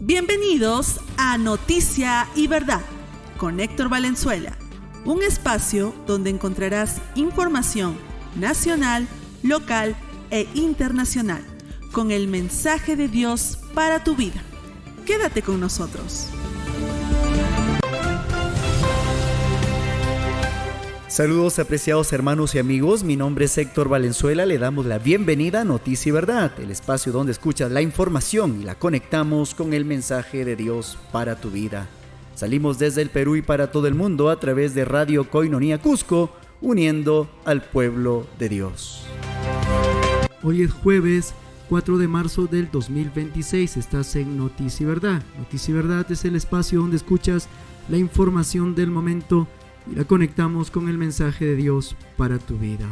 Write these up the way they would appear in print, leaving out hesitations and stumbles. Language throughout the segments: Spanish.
Bienvenidos a Noticia y Verdad con Héctor Valenzuela, un espacio donde encontrarás información nacional, local e internacional con el mensaje de Dios para tu vida. Quédate con nosotros. Saludos apreciados hermanos y amigos, mi nombre es Héctor Valenzuela, le damos la bienvenida a Noticia y Verdad, el espacio donde escuchas la información y la conectamos con el mensaje de Dios para tu vida. Salimos desde el Perú y para todo el mundo a través de Radio Koinonia Cusco, uniendo al pueblo de Dios. Hoy es jueves 4 de marzo del 2026, estás en Noticia y Verdad. Noticia y Verdad es el espacio donde escuchas la información del momento y la conectamos con el mensaje de Dios para tu vida.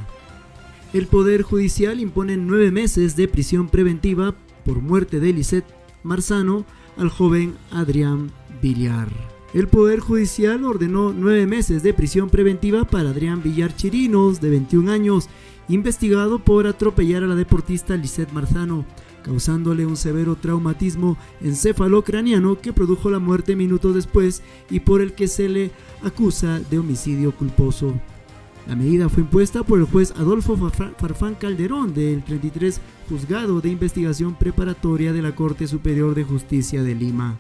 El Poder Judicial impone 9 meses de prisión preventiva por muerte de Lisette Marzano al joven Adrián Villar. El Poder Judicial ordenó 9 meses de prisión preventiva para Adrián Villar Chirinos, de 21 años, investigado por atropellar a la deportista Lisette Marzano, causándole un severo traumatismo encefalocraniano que produjo la muerte minutos después y por el que se le acusa de homicidio culposo. La medida fue impuesta por el juez Adolfo Farfán Calderón del 33 Juzgado de Investigación Preparatoria de la Corte Superior de Justicia de Lima.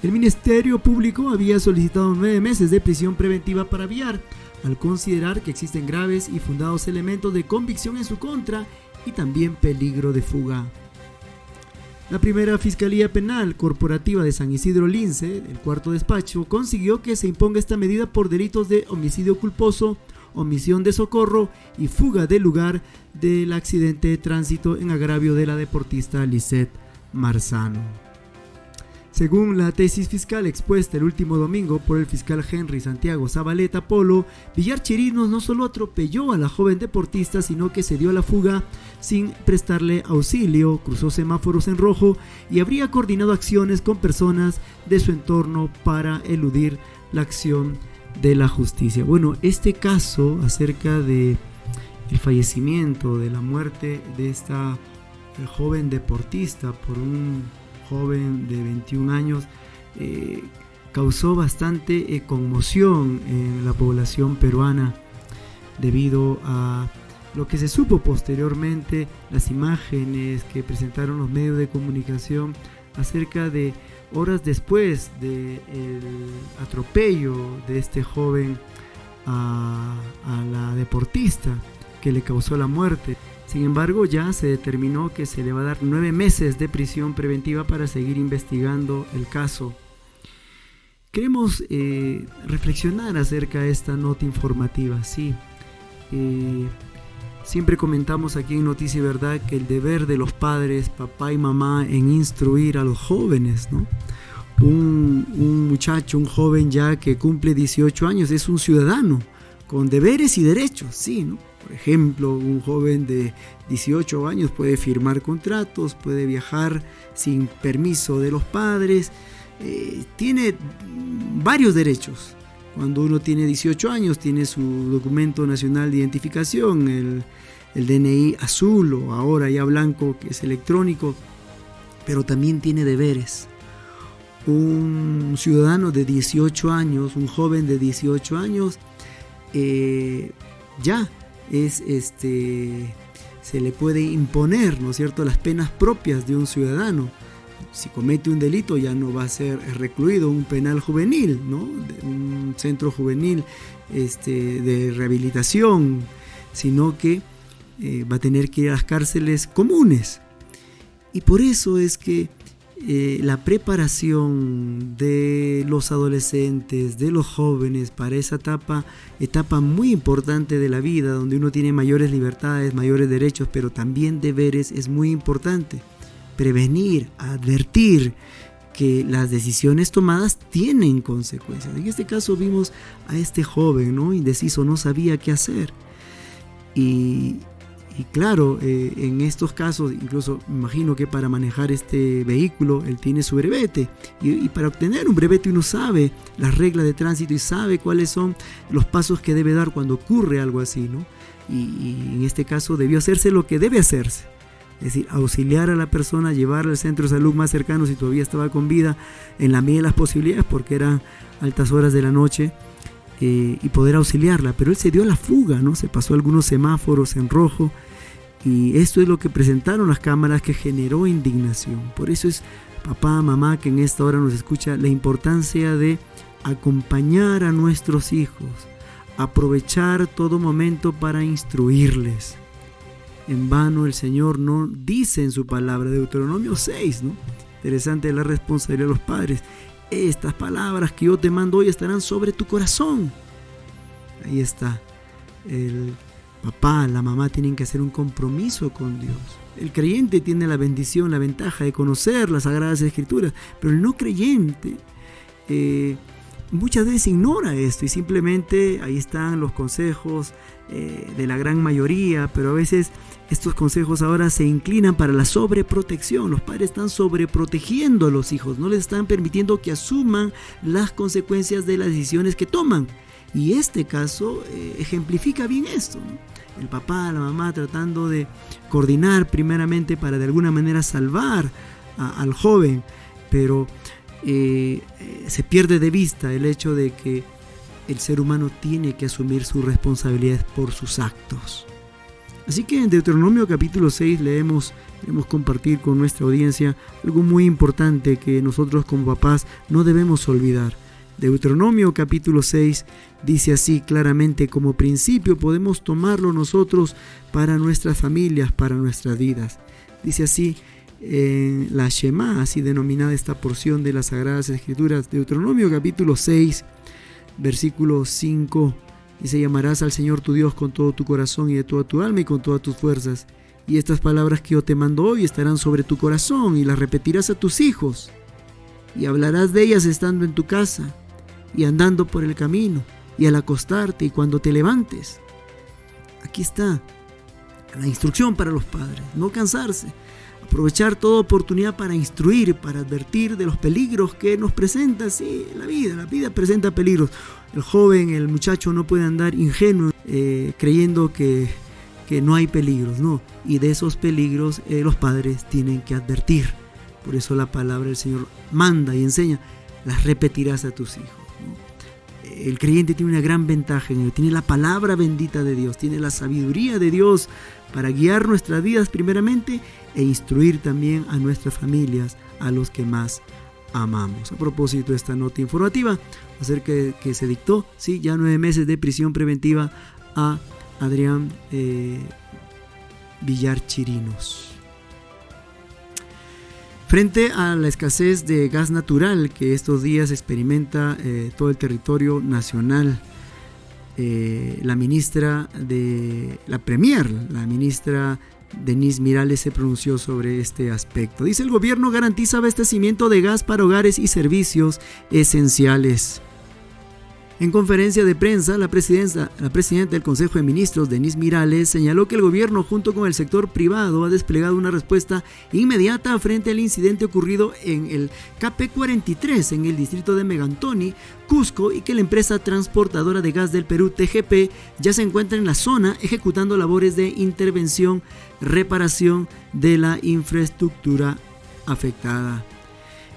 El Ministerio Público había solicitado 9 meses de prisión preventiva para Villar, al considerar que existen graves y fundados elementos de convicción en su contra y también peligro de fuga. La primera Fiscalía Penal Corporativa de San Isidro Lince, el cuarto despacho, consiguió que se imponga esta medida por delitos de homicidio culposo, omisión de socorro y fuga del lugar del accidente de tránsito en agravio de la deportista Lisette Marzano. Según la tesis fiscal expuesta el último domingo por el fiscal Henry Santiago Zabaleta Polo, Villar Chirinos no solo atropelló a la joven deportista, sino que se dio a la fuga sin prestarle auxilio, cruzó semáforos en rojo y habría coordinado acciones con personas de su entorno para eludir la acción de la justicia. Bueno, este caso acerca de el fallecimiento, de la muerte de esta joven deportista por un joven de 21 años, causó bastante conmoción en la población peruana debido a lo que se supo posteriormente, las imágenes que presentaron los medios de comunicación acerca de horas después del atropello de este joven a la deportista que le causó la muerte. Sin embargo, ya se determinó que se le va a dar 9 meses de prisión preventiva para seguir investigando el caso. Queremos reflexionar acerca de esta nota informativa. Sí, siempre comentamos aquí en Noticia y Verdad que el deber de los padres, papá y mamá, en instruir a los jóvenes, ¿no? Un muchacho, un joven ya que cumple 18 años, es un ciudadano con deberes y derechos, sí, ¿no? Por ejemplo, un joven de 18 años puede firmar contratos, puede viajar sin permiso de los padres, tiene varios derechos. Cuando uno tiene 18 años, tiene su documento nacional de identificación, el DNI azul o ahora ya blanco, que es electrónico, pero también tiene deberes. Un ciudadano de 18 años, un joven de 18 años, ya se le puede imponer, ¿no es cierto?, las penas propias de un ciudadano. Si comete un delito ya no va a ser recluido, un penal juvenil, ¿no?, un centro juvenil de rehabilitación, sino que va a tener que ir a las cárceles comunes. Y por eso es que la preparación de los adolescentes, de los jóvenes para esa etapa muy importante de la vida, donde uno tiene mayores libertades, mayores derechos, pero también deberes, es muy importante. Prevenir, advertir que las decisiones tomadas tienen consecuencias. En este caso vimos a este joven, ¿no?, indeciso, no sabía qué hacer. Y claro, en estos casos, incluso me imagino que para manejar este vehículo, él tiene su brevete. Y para obtener un brevete uno sabe las reglas de tránsito y sabe cuáles son los pasos que debe dar cuando ocurre algo así, ¿no? Y en este caso debió hacerse lo que debe hacerse. es decir, auxiliar a la persona, llevarla al centro de salud más cercano si todavía estaba con vida, en la medida de las posibilidades, porque eran altas horas de la noche, y poder auxiliarla. Pero él se dio a la fuga, ¿no? Se pasó algunos semáforos en rojo, y esto es lo que presentaron las cámaras, que generó indignación. Por eso es, papá, mamá, que en esta hora nos escucha, la importancia de acompañar a nuestros hijos, aprovechar todo momento para instruirles. En vano el Señor no dice en su palabra, Deuteronomio 6, ¿no? Interesante la responsabilidad de los padres. Estas palabras que yo te mando hoy estarán sobre tu corazón. Ahí está. El papá, la mamá tienen que hacer un compromiso con Dios. El creyente tiene la bendición, la ventaja de conocer las Sagradas Escrituras, pero el no creyente muchas veces ignora esto y simplemente ahí están los consejos de la gran mayoría, pero a veces estos consejos ahora se inclinan para la sobreprotección. Los padres están sobreprotegiendo a los hijos, no les están permitiendo que asuman las consecuencias de las decisiones que toman. Y este caso ejemplifica bien esto, ¿no? El papá, la mamá tratando de coordinar primeramente para de alguna manera salvar al joven, pero se pierde de vista el hecho de que el ser humano tiene que asumir sus responsabilidades por sus actos. Así que en Deuteronomio capítulo 6 queremos compartir con nuestra audiencia algo muy importante que nosotros como papás no debemos olvidar. Deuteronomio capítulo 6 dice así claramente: como principio podemos tomarlo nosotros para nuestras familias, para nuestras vidas. Dice así en la Shema, así denominada esta porción de las Sagradas Escrituras, Deuteronomio capítulo 6, versículo 5, dice: llamarás al Señor tu Dios con todo tu corazón y de toda tu alma y con todas tus fuerzas. Y estas palabras que yo te mando hoy estarán sobre tu corazón y las repetirás a tus hijos. Y hablarás de ellas estando en tu casa y andando por el camino y al acostarte y cuando te levantes. Aquí está la instrucción para los padres: no cansarse, aprovechar toda oportunidad para instruir, para advertir de los peligros que nos presenta. Sí, la vida presenta peligros. El joven, el muchacho no puede andar ingenuo creyendo que no hay peligros, no. Y de esos peligros los padres tienen que advertir. Por eso la palabra del Señor manda y enseña: las repetirás a tus hijos, ¿no? El creyente tiene una gran ventaja en él, tiene la palabra bendita de Dios, tiene la sabiduría de Dios para guiar nuestras vidas primeramente e instruir también a nuestras familias, a los que más amamos. A propósito de esta nota informativa acerca de que se dictó, sí, ya 9 meses de prisión preventiva a Adrián Villar Chirinos. Frente a la escasez de gas natural que estos días experimenta todo el territorio nacional, la ministra Denise Mirales se pronunció sobre este aspecto. Dice: el gobierno garantiza abastecimiento de gas para hogares y servicios esenciales. En conferencia de prensa, la presidenta del Consejo de Ministros, Denise Mirales, señaló que el gobierno junto con el sector privado ha desplegado una respuesta inmediata frente al incidente ocurrido en el KP43 en el distrito de Megantoni, Cusco, y que la empresa transportadora de gas del Perú, TGP, ya se encuentra en la zona ejecutando labores de intervención, reparación de la infraestructura afectada.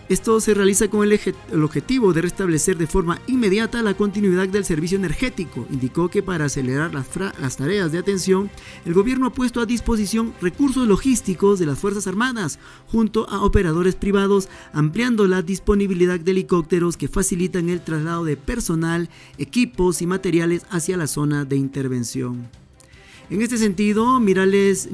Esto se realiza con el objetivo de restablecer de forma inmediata la continuidad del servicio energético. Indicó que para acelerar las tareas de atención, el gobierno ha puesto a disposición recursos logísticos de las Fuerzas Armadas junto a operadores privados, ampliando la disponibilidad de helicópteros que facilitan el traslado de personal, equipos y materiales hacia la zona de intervención. En este sentido, Mirales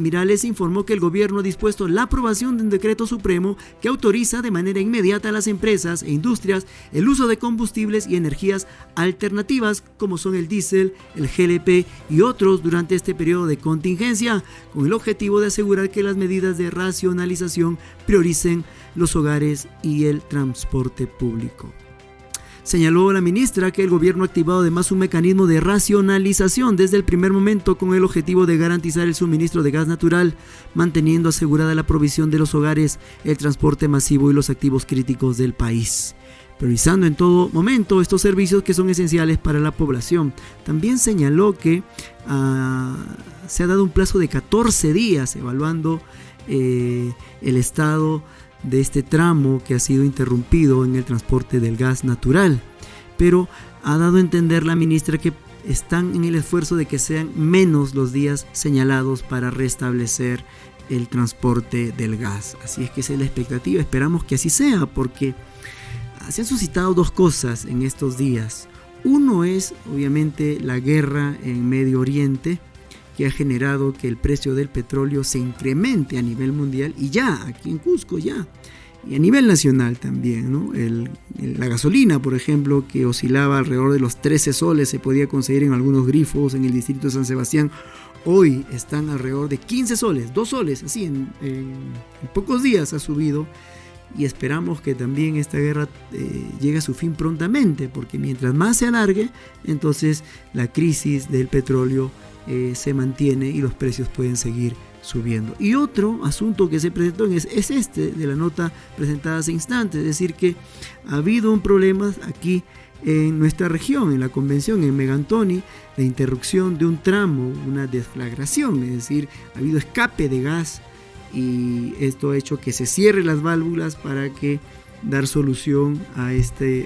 informó que el gobierno ha dispuesto la aprobación de un decreto supremo que autoriza de manera inmediata a las empresas e industrias el uso de combustibles y energías alternativas como son el diésel, el GLP y otros durante este periodo de contingencia, con el objetivo de asegurar que las medidas de racionalización prioricen los hogares y el transporte público. Señaló la ministra que el gobierno ha activado además un mecanismo de racionalización desde el primer momento con el objetivo de garantizar el suministro de gas natural, manteniendo asegurada la provisión de los hogares, el transporte masivo y los activos críticos del país, priorizando en todo momento estos servicios que son esenciales para la población. También señaló que se ha dado un plazo de 14 días evaluando el estado de este tramo que ha sido interrumpido en el transporte del gas natural, pero ha dado a entender la ministra que están en el esfuerzo de que sean menos los días señalados para restablecer el transporte del gas. Así es que esa es la expectativa, esperamos que así sea, porque se han suscitado dos cosas en estos días. Uno es obviamente la guerra en Medio Oriente, que ha generado que el precio del petróleo se incremente a nivel mundial, y ya aquí en Cusco ya, y a nivel nacional también, ¿no? La gasolina, por ejemplo, que oscilaba alrededor de los 13 soles, se podía conseguir en algunos grifos en el distrito de San Sebastián. Hoy están alrededor de 15 soles, 2 soles, así en pocos días ha subido, y esperamos que también esta guerra llegue a su fin prontamente, porque mientras más se alargue, entonces la crisis del petróleo se mantiene y los precios pueden seguir subiendo. Y otro asunto que se presentó es este de la nota presentada hace instantes, es decir que ha habido un problema aquí en nuestra región, en la convención, en Megantoni, la interrupción de un tramo, una desflagración, es decir, ha habido escape de gas, y esto ha hecho que se cierren las válvulas para que dar solución a este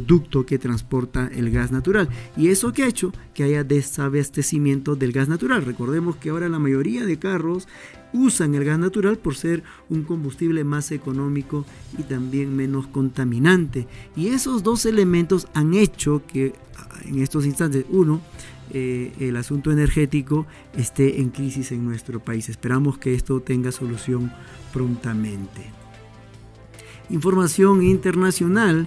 ducto que transporta el gas natural, y eso que ha hecho que haya desabastecimiento del gas natural. Recordemos que ahora la mayoría de carros usan el gas natural por ser un combustible más económico y también menos contaminante, y esos dos elementos han hecho que en estos instantes, el asunto energético esté en crisis en nuestro país. Esperamos que esto tenga solución prontamente. Información internacional.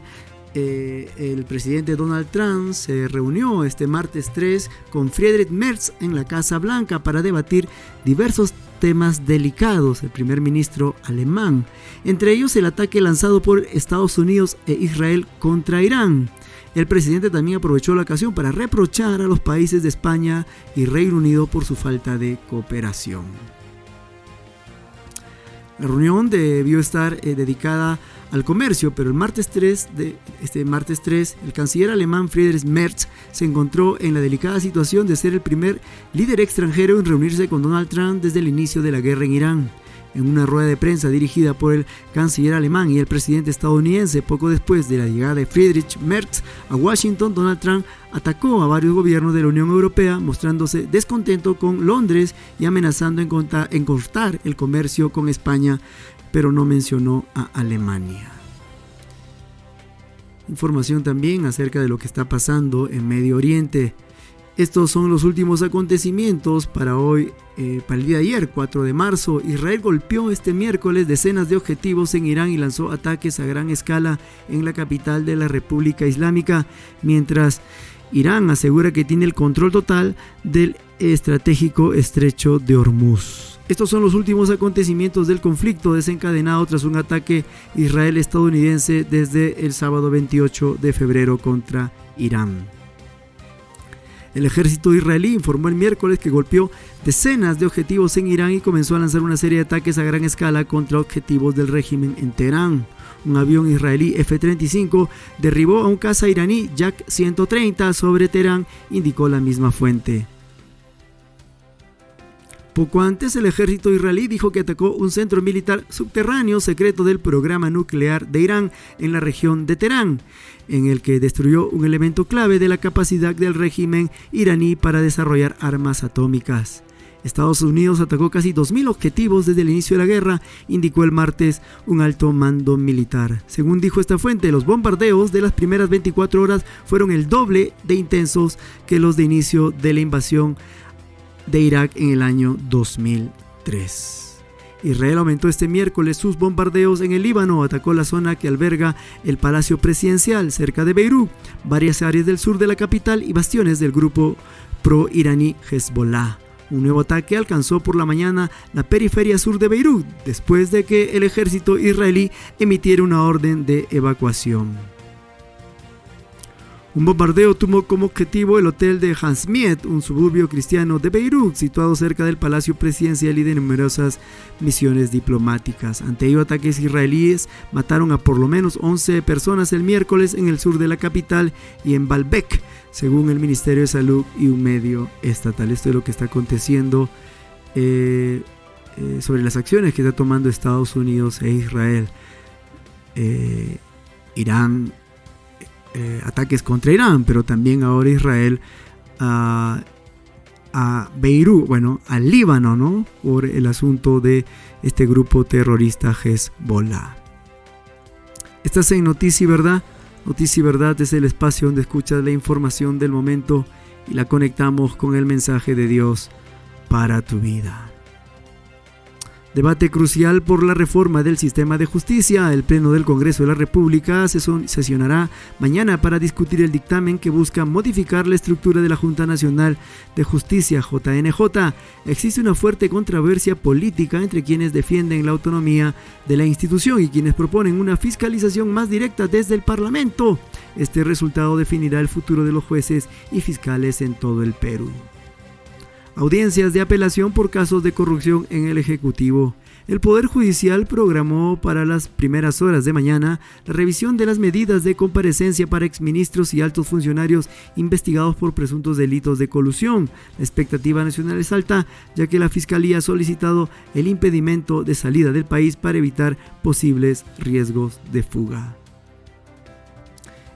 El presidente Donald Trump se reunió este martes 3 con Friedrich Merz en la Casa Blanca para debatir diversos temas delicados, el primer ministro alemán, entre ellos el ataque lanzado por Estados Unidos e Israel contra Irán. El presidente también aprovechó la ocasión para reprochar a los países de España y Reino Unido por su falta de cooperación. La reunión debió estar dedicada al comercio, pero el martes 3, el canciller alemán Friedrich Merz se encontró en la delicada situación de ser el primer líder extranjero en reunirse con Donald Trump desde el inicio de la guerra en Irán. En una rueda de prensa dirigida por el canciller alemán y el presidente estadounidense poco después de la llegada de Friedrich Merz a Washington, Donald Trump atacó a varios gobiernos de la Unión Europea, mostrándose descontento con Londres y amenazando en cortar el comercio con España, pero no mencionó a Alemania. Información también acerca de lo que está pasando en Medio Oriente. Estos son los últimos acontecimientos para hoy, para el día de ayer, 4 de marzo. Israel golpeó este miércoles decenas de objetivos en Irán y lanzó ataques a gran escala en la capital de la República Islámica, mientras Irán asegura que tiene el control total del estratégico estrecho de Hormuz. Estos son los últimos acontecimientos del conflicto desencadenado tras un ataque israel-estadounidense desde el sábado 28 de febrero contra Irán. El ejército israelí informó el miércoles que golpeó decenas de objetivos en Irán y comenzó a lanzar una serie de ataques a gran escala contra objetivos del régimen en Teherán. Un avión israelí F-35 derribó a un caza iraní Yak 130 sobre Teherán, indicó la misma fuente. Poco antes, el ejército israelí dijo que atacó un centro militar subterráneo secreto del programa nuclear de Irán en la región de Teherán, en el que destruyó un elemento clave de la capacidad del régimen iraní para desarrollar armas atómicas. Estados Unidos atacó casi 2.000 objetivos desde el inicio de la guerra, indicó el martes un alto mando militar. Según dijo esta fuente, los bombardeos de las primeras 24 horas fueron el doble de intensos que los de inicio de la invasión de Irak en el año 2003. Israel aumentó este miércoles sus bombardeos en el Líbano, atacó la zona que alberga el Palacio Presidencial cerca de Beirut, varias áreas del sur de la capital y bastiones del grupo pro-iraní Hezbollah. Un nuevo ataque alcanzó por la mañana la periferia sur de Beirut, después de que el ejército israelí emitiera una orden de evacuación. Un bombardeo tuvo como objetivo el hotel de Hansmiet, un suburbio cristiano de Beirut, situado cerca del Palacio Presidencial y de numerosas misiones diplomáticas. Ante ello, ataques israelíes mataron a por lo menos 11 personas el miércoles en el sur de la capital y en Baalbek, según el Ministerio de Salud y un medio estatal. Esto es lo que está aconteciendo sobre las acciones que está tomando Estados Unidos e Israel. Irán, ataques contra Irán, pero también ahora Israel a Beirut, al Líbano, ¿no? Por el asunto de este grupo terrorista Hezbollah. Estás en Noticia y Verdad. Noticia y Verdad es el espacio donde escuchas la información del momento y la conectamos con el mensaje de Dios para tu vida. Debate crucial por la reforma del sistema de justicia. El Pleno del Congreso de la República sesionará mañana para discutir el dictamen que busca modificar la estructura de la Junta Nacional de Justicia, JNJ. Existe una fuerte controversia política entre quienes defienden la autonomía de la institución y quienes proponen una fiscalización más directa desde el Parlamento. Este resultado definirá el futuro de los jueces y fiscales en todo el Perú. Audiencias de apelación por casos de corrupción en el Ejecutivo. El Poder Judicial programó para las primeras horas de mañana la revisión de las medidas de comparecencia para exministros y altos funcionarios investigados por presuntos delitos de colusión. La expectativa nacional es alta, ya que la Fiscalía ha solicitado el impedimento de salida del país para evitar posibles riesgos de fuga.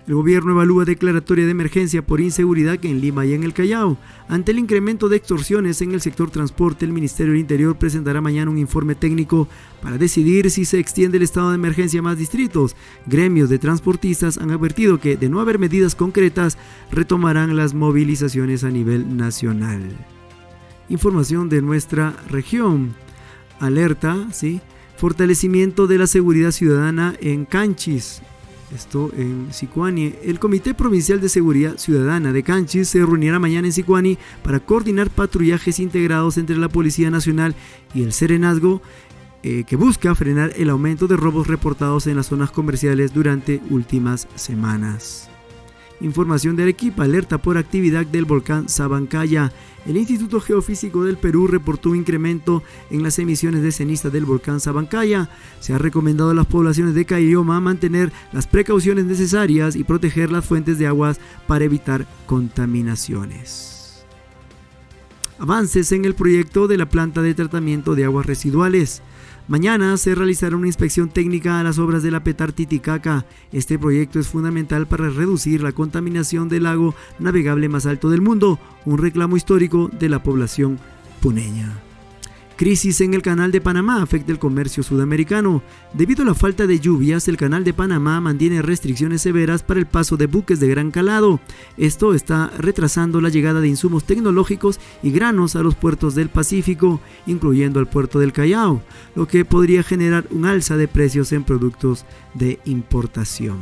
El gobierno evalúa declaratoria de emergencia por inseguridad en Lima y en el Callao. Ante el incremento de extorsiones en el sector transporte, el Ministerio del Interior presentará mañana un informe técnico para decidir si se extiende el estado de emergencia a más distritos. Gremios de transportistas han advertido que, de no haber medidas concretas, retomarán las movilizaciones a nivel nacional. Información de nuestra región. Alerta, fortalecimiento de la seguridad ciudadana en Canchis. Esto en Sicuani. El Comité Provincial de Seguridad Ciudadana de Canchis se reunirá mañana en Sicuani para coordinar patrullajes integrados entre la Policía Nacional y el Serenazgo, que busca frenar el aumento de robos reportados en las zonas comerciales durante últimas semanas. Información de Arequipa. Alerta por actividad del volcán Sabancaya. El Instituto Geofísico del Perú reportó un incremento en las emisiones de ceniza del volcán Sabancaya. Se ha recomendado a las poblaciones de Caylloma mantener las precauciones necesarias y proteger las fuentes de aguas para evitar contaminaciones. Avances en el proyecto de la planta de tratamiento de aguas residuales. Mañana se realizará una inspección técnica a las obras de la Petar Titicaca. Este proyecto es fundamental para reducir la contaminación del lago navegable más alto del mundo, un reclamo histórico de la población puneña. Crisis en el Canal de Panamá afecta el comercio sudamericano. Debido a la falta de lluvias, el Canal de Panamá mantiene restricciones severas para el paso de buques de gran calado. Esto está retrasando la llegada de insumos tecnológicos y granos a los puertos del Pacífico, incluyendo al puerto del Callao, lo que podría generar un alza de precios en productos de importación.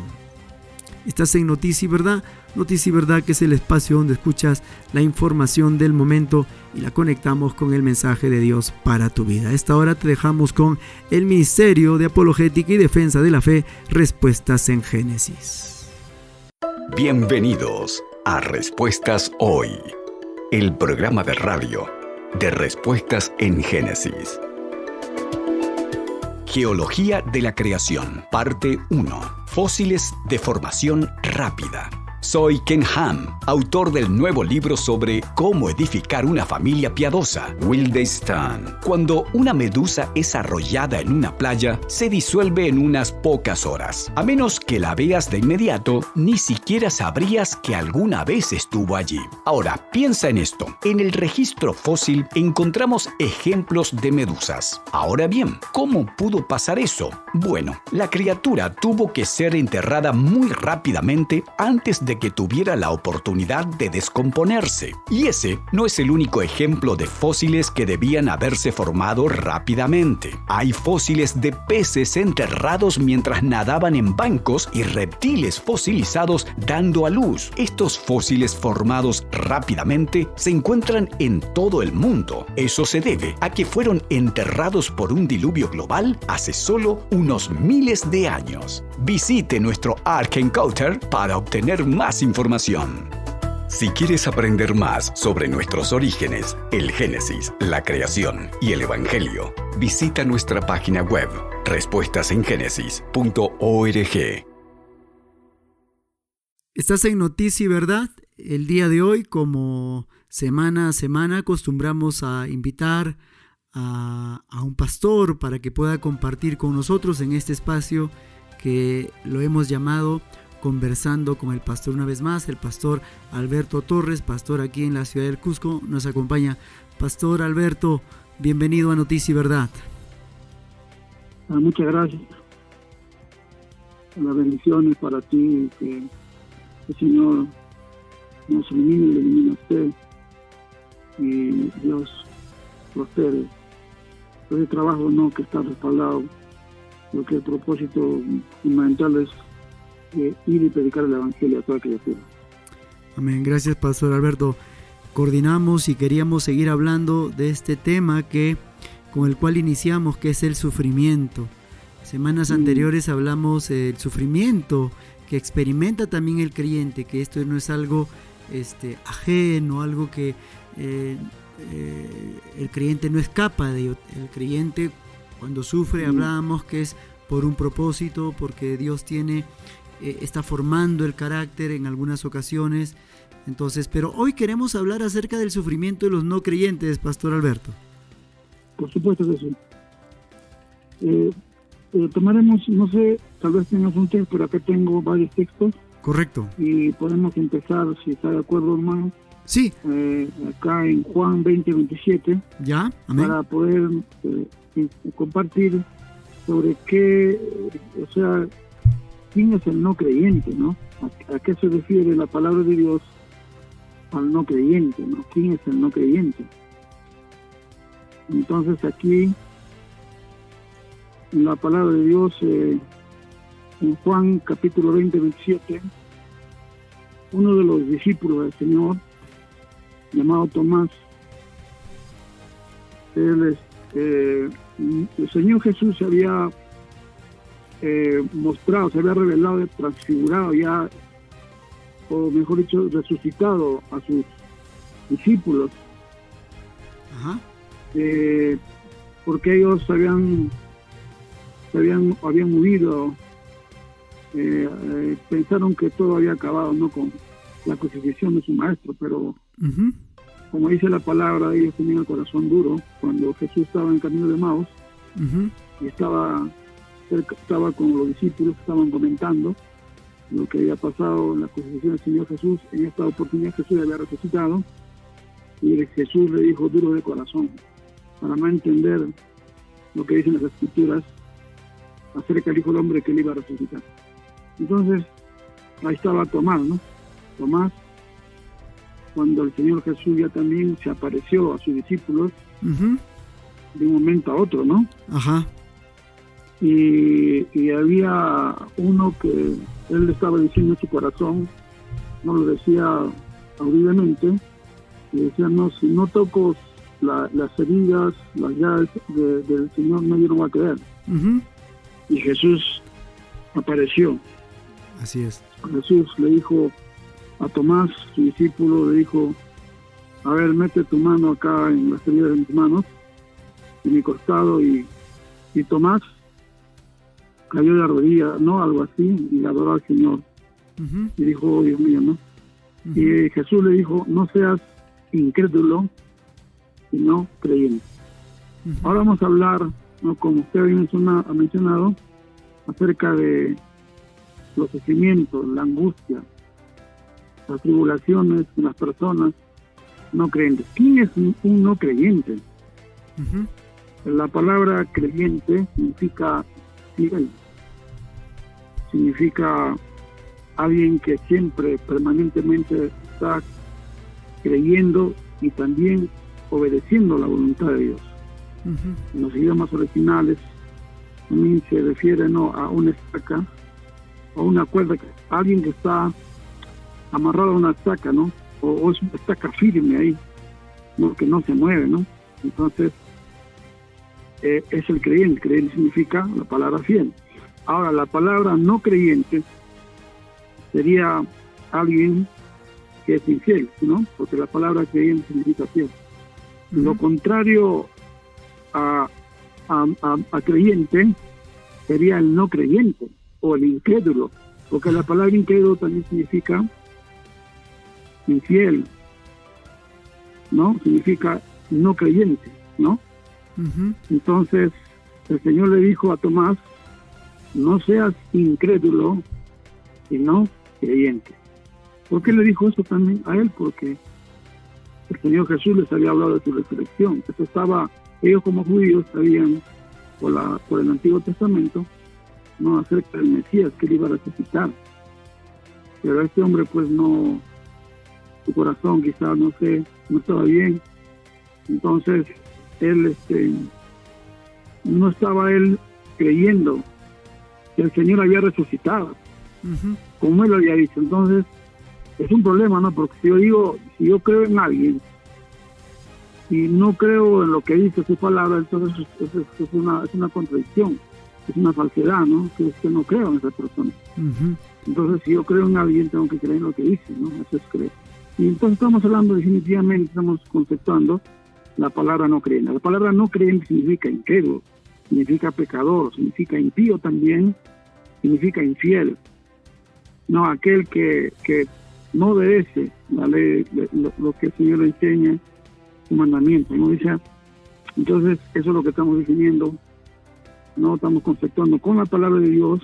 Estás en Noticia y Verdad. Noticia y Verdad, que es el espacio donde escuchas la información del momento y la conectamos con el mensaje de Dios para tu vida. A esta hora te dejamos con el Ministerio de Apologética y Defensa de la Fe, Respuestas en Génesis. Bienvenidos a Respuestas Hoy, el programa de radio de Respuestas en Génesis. Geología de la creación, parte 1. Fósiles de formación rápida. Soy Ken Ham, autor del nuevo libro sobre cómo edificar una familia piadosa, Wildestown. Cuando una medusa es arrollada en una playa, se disuelve en unas pocas horas. A menos que la veas de inmediato, ni siquiera sabrías que alguna vez estuvo allí. Ahora, piensa en esto. En el registro fósil encontramos ejemplos de medusas. Ahora bien, ¿cómo pudo pasar eso? Bueno, la criatura tuvo que ser enterrada muy rápidamente antes de que tuviera la oportunidad de descomponerse. Y ese no es el único ejemplo de fósiles que debían haberse formado rápidamente. Hay fósiles de peces enterrados mientras nadaban en bancos y reptiles fosilizados dando a luz. Estos fósiles formados rápidamente se encuentran en todo el mundo. Eso se debe a que fueron enterrados por un diluvio global hace solo unos miles de años. Visite nuestro Ark Encounter para obtener más información. Si quieres aprender más sobre nuestros orígenes, el Génesis, la creación y el Evangelio, visita nuestra página web respuestasengenesis.org. Estás en Noticia y Verdad. El día de hoy, como semana a semana, acostumbramos a invitar a un pastor para que pueda compartir con nosotros en este espacio que lo hemos llamado Conversando con el Pastor. Una vez más, el pastor Alberto Torres, pastor aquí en la ciudad del Cusco, nos acompaña. Pastor Alberto, bienvenido a Noticia y Verdad. Muchas gracias. Las bendiciones para ti, que el Señor nos ilumine y le ilumine a usted, y Dios prospere ese trabajo, no, que está respaldado, porque el propósito fundamental es ir y predicar el Evangelio a toda criatura. Amén. Gracias, Pastor Alberto. Coordinamos y queríamos seguir hablando de este tema con el cual iniciamos, que es el sufrimiento. Semanas anteriores hablamos del sufrimiento que experimenta también el creyente, que esto no es algo ajeno, algo que el creyente no escapa de ello. El creyente, cuando sufre, hablábamos que es por un propósito, porque Dios está formando el carácter en algunas ocasiones. Entonces, pero hoy queremos hablar acerca del sufrimiento de los no creyentes, Pastor Alberto. Por supuesto que sí. Tomaremos, no sé, tal vez tengas un texto, pero acá tengo varios textos. Correcto. Y podemos empezar, si está de acuerdo, hermano. Sí. Acá en Juan 20:27. Ya, amén. Para poder compartir sobre qué, quién es el no creyente, ¿no? ¿A qué se refiere la palabra de Dios al no creyente, ¿no? ¿Quién es el no creyente? Entonces aquí, en la palabra de Dios, en Juan capítulo 20:27, uno de los discípulos del Señor, llamado Tomás, el Señor Jesús se había mostrado, se había revelado, transfigurado ya, o mejor dicho, resucitado a sus discípulos. Ajá. Porque ellos habían huido, pensaron que todo había acabado, ¿no?, con la crucifixión de su maestro, pero como dice la palabra, ellos tenían el corazón duro. Cuando Jesús estaba en el camino de Maús, y estaba con los discípulos, estaban comentando lo que había pasado en la crucifixión del Señor Jesús. En esta oportunidad Jesús había resucitado, y Jesús le dijo duro de corazón, para no entender lo que dicen las Escrituras acerca del Hijo del Hombre, que él iba a resucitar. Entonces, ahí estaba Tomás, ¿no? Tomás, cuando el Señor Jesús ya también se apareció a sus discípulos de un momento a otro, ¿no? Ajá. Y había uno que él le estaba diciendo en su corazón, no lo decía audiblemente, y decía, no, si no toco las heridas, las llaves del Señor, no, yo no voy a creer. Y Jesús apareció. Así es. Jesús le dijo a Tomás, su discípulo, le dijo, a ver, mete tu mano acá en las heridas de mis manos, en mi costado, y Tomás cayó de rodillas, ¿no?, algo así, y adoró al Señor. Y dijo, oh, Dios mío, ¿no? Y Jesús le dijo, no seas incrédulo, sino creyente. Ahora vamos a hablar, ¿no?, como usted ha mencionado, acerca de los sufrimientos, la angustia, las tribulaciones de las personas no creyentes. ¿Quién es un no creyente? La palabra creyente significa fiel, significa alguien que siempre, permanentemente está creyendo y también obedeciendo la voluntad de Dios. En los idiomas originales también se refiere, ¿no?, a una estaca o una cuerda, alguien que está amarrado a una estaca, ¿no?, o es una estaca firme ahí, ¿no?, que no se mueve, ¿no? Entonces es el creyente. Creyente significa la palabra fiel. Ahora, la palabra no creyente sería alguien que es infiel, ¿no?, porque la palabra creyente significa fiel. Lo contrario a creyente sería el no creyente o el incrédulo, porque la palabra incrédulo también significa infiel, ¿no? Significa no creyente, ¿no? Entonces el Señor le dijo a Tomás: no seas incrédulo, sino creyente. ¿Por qué le dijo eso también a él? Porque el Señor Jesús les había hablado de su resurrección. Eso estaba, ellos como judíos sabían por el Antiguo Testamento, no, acerca del Mesías que él iba a resucitar. Pero este hombre pues no, su corazón quizás no estaba bien. Entonces él no estaba él creyendo que el Señor había resucitado, como él lo había dicho. Entonces es un problema, ¿no? Porque si yo creo en alguien y no creo en lo que dice su palabra, entonces es una contradicción, es una falsedad, ¿no? Que es que no creo en esa persona. Entonces, si yo creo en alguien, tengo que creer en lo que dice, ¿no? Eso es creer. Y entonces estamos hablando definitivamente, estamos conceptuando la palabra no creyente. La palabra no creyente significa incrédulo, significa pecador, significa impío también, significa infiel. No, aquel que no obedece la ley, lo que el Señor le enseña, su mandamiento, ¿no? Dice, entonces eso es lo que estamos definiendo, no estamos conceptuando con la palabra de Dios,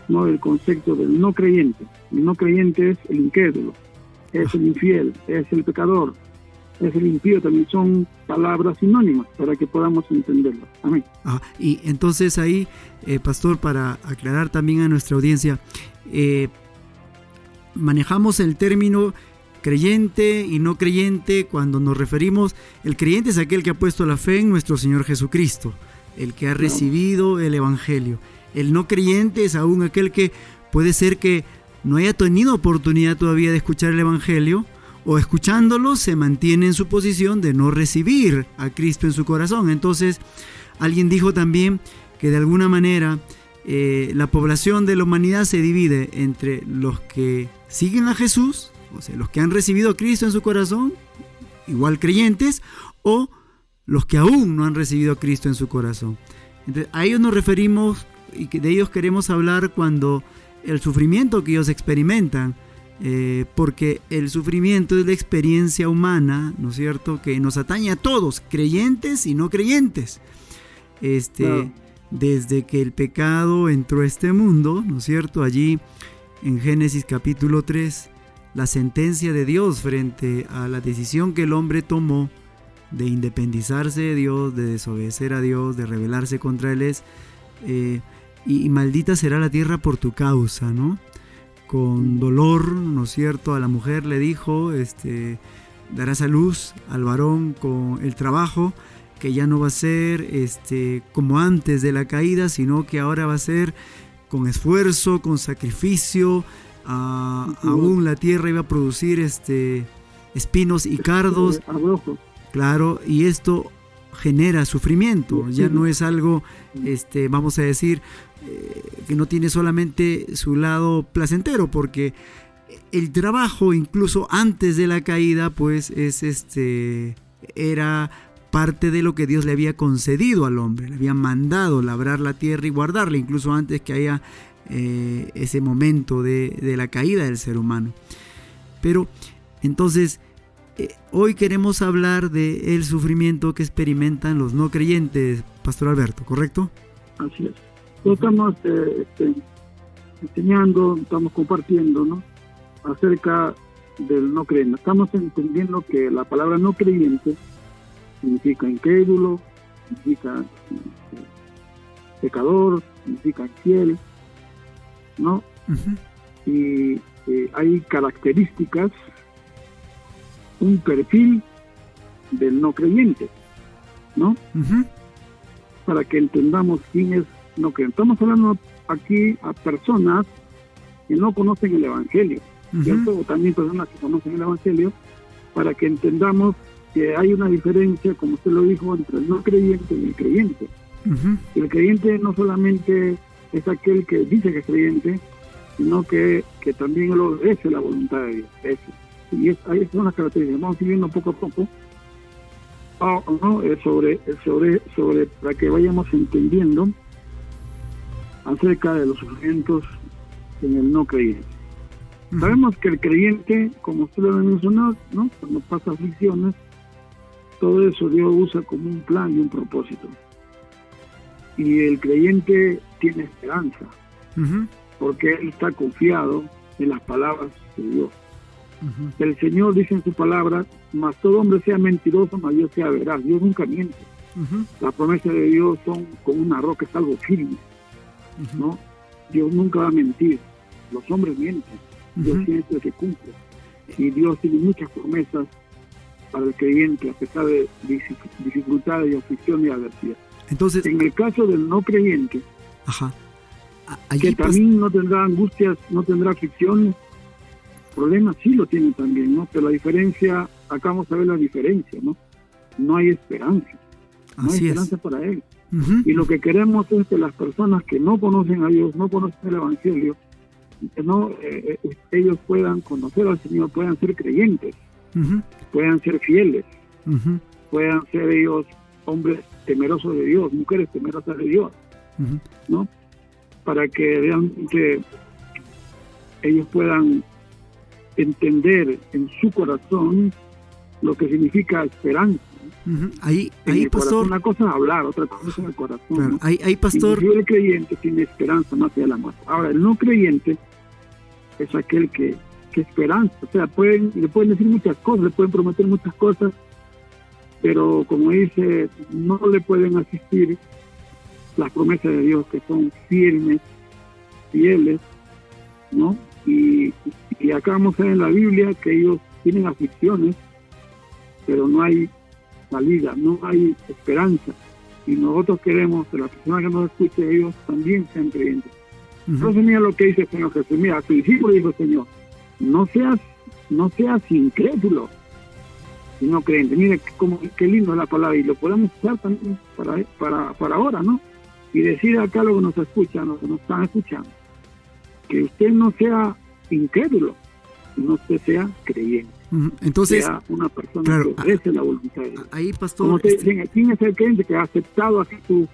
no el concepto del no creyente. El no creyente es el incrédulo, es el infiel, es el pecador, es el impío. También son palabras sinónimas para que podamos entenderlo. Amén. Y entonces ahí, pastor, para aclarar también a nuestra audiencia, manejamos el término creyente y no creyente cuando nos referimos. El creyente es aquel que ha puesto la fe en nuestro Señor Jesucristo, el que ha recibido el Evangelio. El no creyente es aún aquel que puede ser que no haya tenido oportunidad todavía de escuchar el Evangelio, o escuchándolo se mantiene en su posición de no recibir a Cristo en su corazón. Entonces, alguien dijo también que de alguna manera la población de la humanidad se divide entre los que siguen a Jesús, o sea, los que han recibido a Cristo en su corazón, igual creyentes, o los que aún no han recibido a Cristo en su corazón. Entonces, a ellos nos referimos y de ellos queremos hablar cuando el sufrimiento que ellos experimentan, porque el sufrimiento es la experiencia humana, ¿no es cierto?, que nos atañe a todos, creyentes y no creyentes. Desde que el pecado entró a este mundo, ¿no es cierto?, allí en Génesis capítulo 3, la sentencia de Dios frente a la decisión que el hombre tomó de independizarse de Dios, de desobedecer a Dios, de rebelarse contra Él es, y maldita será la tierra por tu causa, ¿no? Con dolor, ¿no es cierto?, a la mujer le dijo, darás a luz al varón con el trabajo, que ya no va a ser como antes de la caída, sino que ahora va a ser con esfuerzo, con sacrificio. Aún la tierra iba a producir espinos y cardos. Claro, y esto genera sufrimiento. Ya no es algo, vamos a decir, que no tiene solamente su lado placentero, porque el trabajo, incluso antes de la caída, pues era parte de lo que Dios le había concedido al hombre. Le había mandado labrar la tierra y guardarla, incluso antes que haya ese momento de la caída del ser humano. Pero entonces hoy queremos hablar del sufrimiento que experimentan los no creyentes, Pastor Alberto, ¿correcto? Así es. Estamos enseñando, estamos compartiendo, ¿no?, acerca del no creyente. Estamos entendiendo que la palabra no creyente significa incrédulo, significa pecador, significa infiel, ¿no? Y hay características, un perfil del no creyente, ¿no? Para que entendamos quién es no creyente. Estamos hablando aquí a personas que no conocen el Evangelio, ¿cierto? O también personas que conocen el Evangelio, para que entendamos que hay una diferencia, como usted lo dijo, entre el no creyente y el creyente. El creyente no solamente es aquel que dice que es creyente, sino que también lo obedece la voluntad de Dios. Y ahí son las características. Vamos siguiendo poco a poco sobre para que vayamos entendiendo acerca de los sufrimientos en el no creyente. Sabemos que el creyente, como usted lo mencionó, ¿no?, cuando pasa aflicciones, todo eso Dios usa como un plan y un propósito. Y el creyente tiene esperanza, porque él está confiado en las palabras de Dios. El Señor dice en su palabra, mas todo hombre sea mentiroso, mas Dios sea veraz. Dios nunca miente. Las promesas de Dios son como una roca, es algo firme, ¿no? Dios nunca va a mentir. Los hombres mienten. Dios siempre se cumple. Y Dios tiene muchas promesas para el creyente, a pesar de dificultades y aflicciones y adversidades. Entonces, en el caso del no creyente, que también no tendrá angustias, no tendrá aflicciones, problemas sí lo tiene también, ¿no? Pero la diferencia, acá vamos a ver la diferencia, ¿no? No hay esperanza. No hay esperanza para él. Y lo que queremos es que las personas que no conocen a Dios, no conocen el Evangelio, ellos puedan conocer al Señor, puedan ser creyentes, puedan ser fieles, puedan ser ellos hombres temerosos de Dios, mujeres temerosas de Dios, ¿no? Para que realmente ellos puedan entender en su corazón lo que significa esperanza. Ahí pastor, pastor, una cosa es hablar, otra cosa es en el corazón. Claro, ¿no? ahí pastor. Inclusive el creyente tiene esperanza más allá de la muerte. Ahora, el no creyente es aquel que esperanza, o sea, le pueden decir muchas cosas, le pueden prometer muchas cosas, pero como dice, no le pueden asistir las promesas de Dios, que son fieles, ¿no? Y acá vamos a ver en la Biblia que ellos tienen aflicciones, pero no hay salida, no hay esperanza. Y nosotros queremos que las personas que nos escuchen, ellos también sean creyentes. Entonces mira lo que dice el Señor Jesús. Mira, a su discípulo dijo el Señor, no seas incrédulo, sino creyente. Mire qué lindo es la palabra, y lo podemos usar también para ahora, ¿no? Y decir acá a los que nos escuchan, los que nos están escuchando, que usted no sea incrédulo, sino usted sea creyente. Entonces, sea una persona, claro, que obedece la voluntad de Dios. Ahí, pastor, como ¿quién es el creyente que ha aceptado a Jesús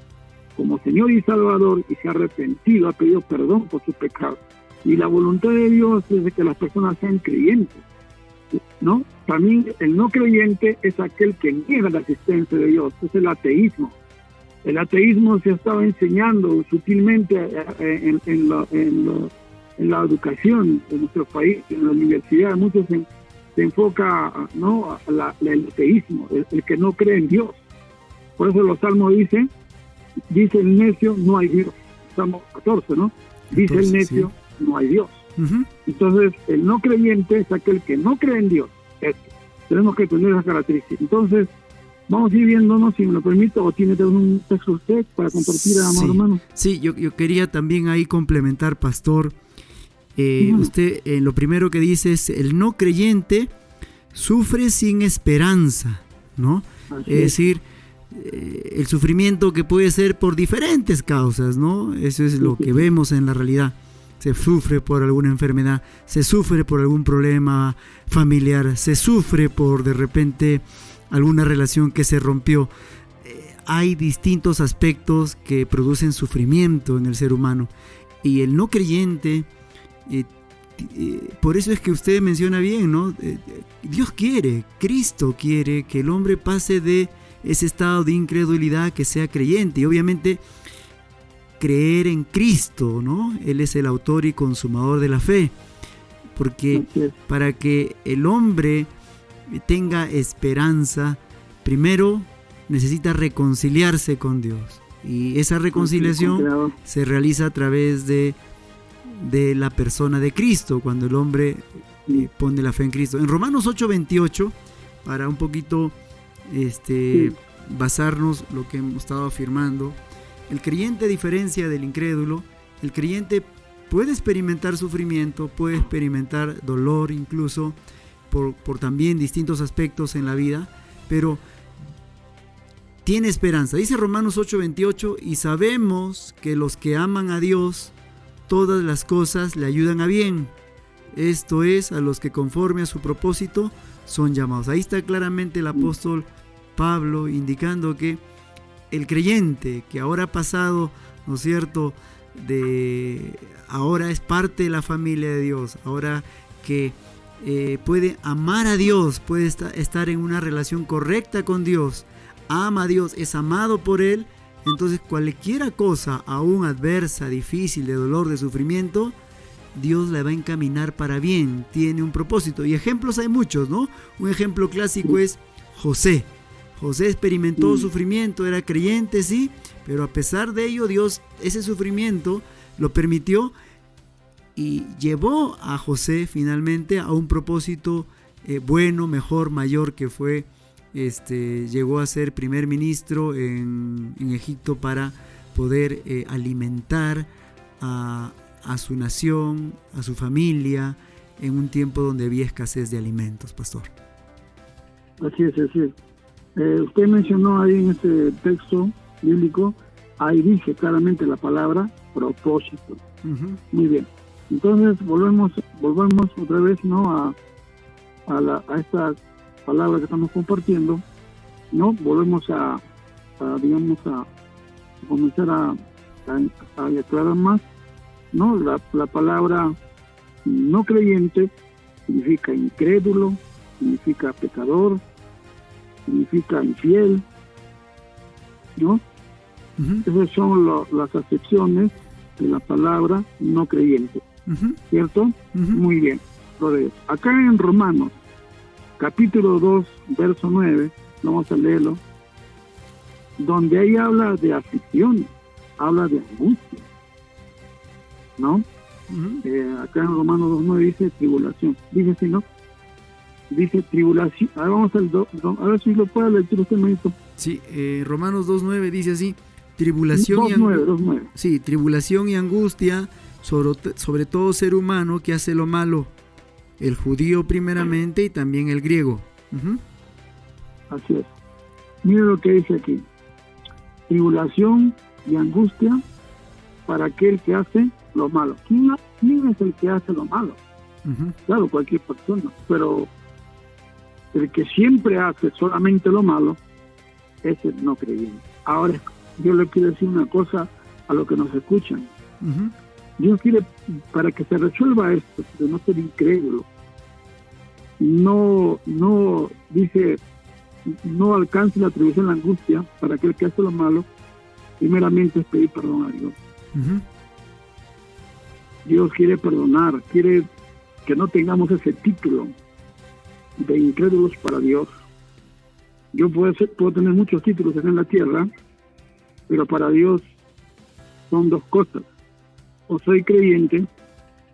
como Señor y Salvador y se ha arrepentido, ha pedido perdón por sus pecados? Y la voluntad de Dios es de que las personas sean creyentes, ¿no? También el no creyente es aquel que niega la existencia de Dios, es el ateísmo. El ateísmo se estaba enseñando sutilmente en la educación de nuestro país, en la universidad. Muchos se enfoca, ¿no?, el ateísmo, el que no cree en Dios. Por eso los salmos dice el necio, no hay Dios. Salmo 14, ¿no? Dice el necio, sí, no hay Dios. Entonces, el no creyente es aquel que no cree en Dios. Tenemos que tener esas características. Entonces, vamos a ir viéndonos, si me lo permite, o tiene un texto usted para compartir, amado hermano. Sí, yo quería también ahí complementar, pastor. Usted, lo primero que dice es, el no creyente sufre sin esperanza, ¿no? Es decir, el sufrimiento que puede ser por diferentes causas, ¿no? Eso es lo que vemos en la realidad. Se sufre por alguna enfermedad, se sufre por algún problema familiar, se sufre por de repente alguna relación que se rompió. Hay distintos aspectos que producen sufrimiento en el ser humano. Y el no creyente, por eso es que usted menciona bien, ¿no? Dios quiere, Cristo quiere que el hombre pase de ese estado de incredulidad que sea creyente. Y obviamente creer en Cristo, ¿no? Él es el autor y consumador de la fe. Porque para que el hombre tenga esperanza, primero necesita reconciliarse con Dios. Y esa reconciliación se realiza a través de la persona de Cristo, cuando el hombre pone la fe en Cristo. En Romanos 8:28, para un poquito basarnos lo que hemos estado afirmando, el creyente, a diferencia del incrédulo, el creyente puede experimentar sufrimiento, puede experimentar dolor incluso por también distintos aspectos en la vida, pero tiene esperanza. Dice Romanos 8:28, y sabemos que los que aman a Dios, todas las cosas le ayudan a bien. Esto es, a los que conforme a su propósito son llamados. Ahí está claramente el apóstol Pablo indicando que el creyente que ahora ha pasado, ¿no es cierto?, ahora es parte de la familia de Dios, ahora que puede amar a Dios, puede estar en una relación correcta con Dios, ama a Dios, es amado por Él, entonces cualquier cosa, aún adversa, difícil, de dolor, de sufrimiento, Dios la va a encaminar para bien, tiene un propósito. Y ejemplos hay muchos, ¿no? Un ejemplo clásico es José. José experimentó sufrimiento, era creyente, sí, pero a pesar de ello, Dios ese sufrimiento lo permitió y llevó a José finalmente a un propósito bueno, mejor, mayor, que fue, llegó a ser primer ministro en Egipto para poder alimentar a su nación, a su familia, en un tiempo donde había escasez de alimentos, pastor. Así es, así es. Usted mencionó ahí en este texto bíblico, ahí dice claramente la palabra propósito. Uh-huh. Muy bien. Entonces volvemos otra vez, ¿no? a esta palabra que estamos compartiendo, ¿no? Volvemos a comenzar a aclarar más, ¿no? La palabra no creyente significa incrédulo, significa pecador, significa infiel, ¿no? Uh-huh. Esas son las acepciones de la palabra no creyente. Uh-huh. ¿Cierto? Uh-huh. Muy bien. Acá en Romanos, capítulo 2, verso 9, vamos a leerlo, donde ahí habla de aflicción, habla de angustia, ¿no? Uh-huh. Acá en Romanos 2.9 dice tribulación. Dice así, ¿no? Dice tribulación. Ahora vamos a ver si lo puede leer usted, maestro. Sí, Romanos 2.9 dice así, tribulación 2.9. Sí, tribulación y angustia sobre todo ser humano que hace lo malo, el judío primeramente y también el griego. Uh-huh. Así es. Mire lo que dice aquí. Tribulación y angustia para aquel que hace lo malo. ¿Quién es el que hace lo malo? Uh-huh. Claro, cualquier persona, pero el que siempre hace solamente lo malo es el no creyente. Ahora, yo le quiero decir una cosa a los que nos escuchan. Uh-huh. Dios quiere, para que se resuelva esto, de no ser incrédulo, no dice, no alcance la atribución la angustia para aquel que hace lo malo, primeramente es pedir perdón a Dios. Uh-huh. Dios quiere perdonar, quiere que no tengamos ese título de incrédulos para Dios. Yo puedo tener muchos títulos acá en la tierra, pero para Dios son dos cosas: o soy creyente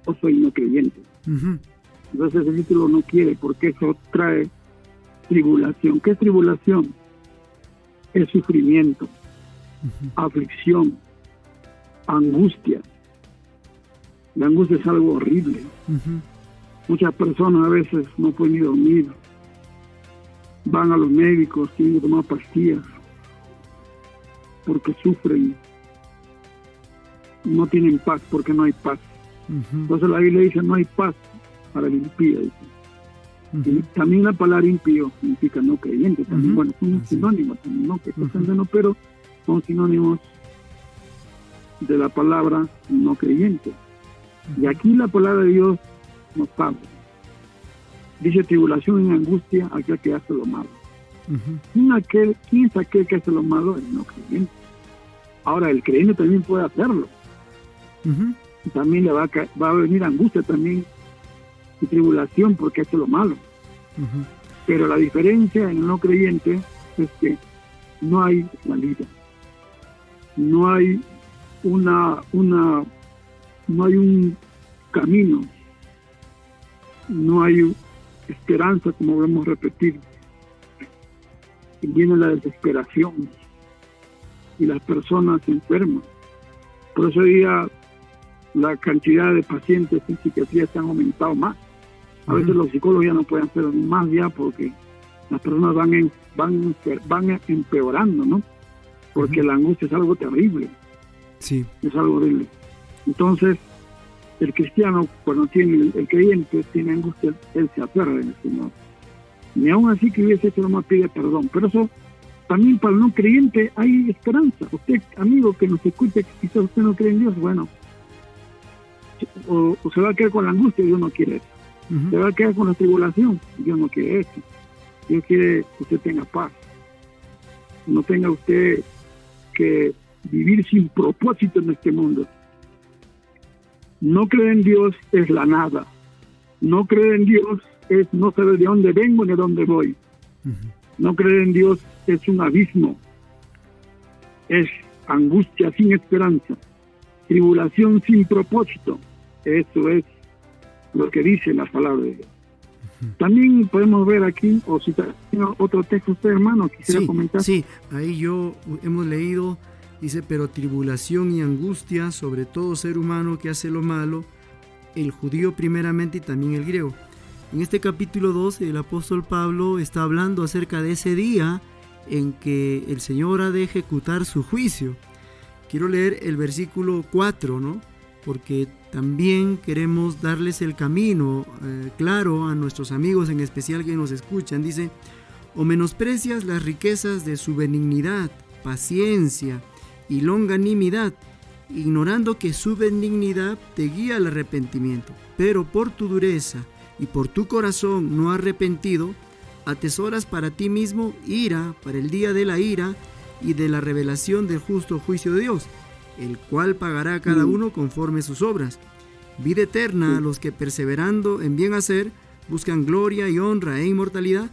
o soy no creyente. Uh-huh. Entonces ese título no quiere, porque eso trae tribulación. ¿Qué es tribulación? Es sufrimiento, Uh-huh. aflicción, angustia. La angustia es algo horrible. Uh-huh. Muchas personas a veces no pueden ni dormir, van a los médicos, tienen que tomar pastillas porque sufren, no tienen paz porque no hay paz. Uh-huh. Entonces la Biblia dice no hay paz para el impío. Uh-huh. Y también la palabra impío significa no creyente también. Uh-huh. Bueno, son Así. sinónimos también, ¿no? Que Uh-huh. no, pero son sinónimos de la palabra no creyente. Y aquí la palabra de Dios nos habla. Dice tribulación y angustia aquel que hace lo malo. Uh-huh. ¿Quién es aquel que hace lo malo? El no creyente. Ahora, el creyente también puede hacerlo. Uh-huh. También le va a venir angustia también y tribulación porque hace lo malo. Uh-huh. Pero la diferencia en el no creyente es que no hay salida. No hay no hay un camino. No hay esperanza, como volvemos a repetir. Y viene la desesperación y las personas se enferman. Por eso hoy día la cantidad de pacientes en psiquiatría se han aumentado más. A veces los psicólogos ya no pueden hacer más ya porque las personas van empeorando, ¿no? Porque la angustia es algo terrible. Sí. Es algo horrible. Entonces, el cristiano, cuando tiene el creyente, tiene angustia, él se aferra en el Señor. Y aún así que hubiese hecho, nomás pide perdón. Pero eso, también para el no creyente hay esperanza. Usted, amigo que nos escucha, que quizás usted no cree en Dios, bueno, o se va a quedar con la angustia, Dios no quiere eso. Se va a quedar con la tribulación. Dios no quiere eso. Dios quiere que usted tenga paz. No tenga usted que vivir sin propósito en este mundo. No creer en Dios es la nada. No creer en Dios es no saber de dónde vengo ni de dónde voy. No creer en Dios es un abismo. Es angustia sin esperanza. Tribulación sin propósito. Eso es lo que dice la palabra de Dios. También podemos ver aquí, o si tiene otro texto usted, hermano, quisiera comentar. Sí, ahí hemos leído, dice, pero tribulación y angustia sobre todo ser humano que hace lo malo, el judío primeramente y también el griego. En este capítulo 12 el apóstol Pablo está hablando acerca de ese día en que el Señor ha de ejecutar su juicio. Quiero leer el versículo 4, ¿no? Porque también queremos darles el camino claro a nuestros amigos, en especial que nos escuchan. Dice, o menosprecias las riquezas de su benignidad, paciencia y longanimidad, ignorando que su benignidad te guía al arrepentimiento, pero por tu dureza y por tu corazón no arrepentido, atesoras para ti mismo ira para el día de la ira y de la revelación del justo juicio de Dios, el cual pagará a cada uno conforme sus obras. Vida eterna a los que perseverando en bien hacer buscan gloria y honra e inmortalidad,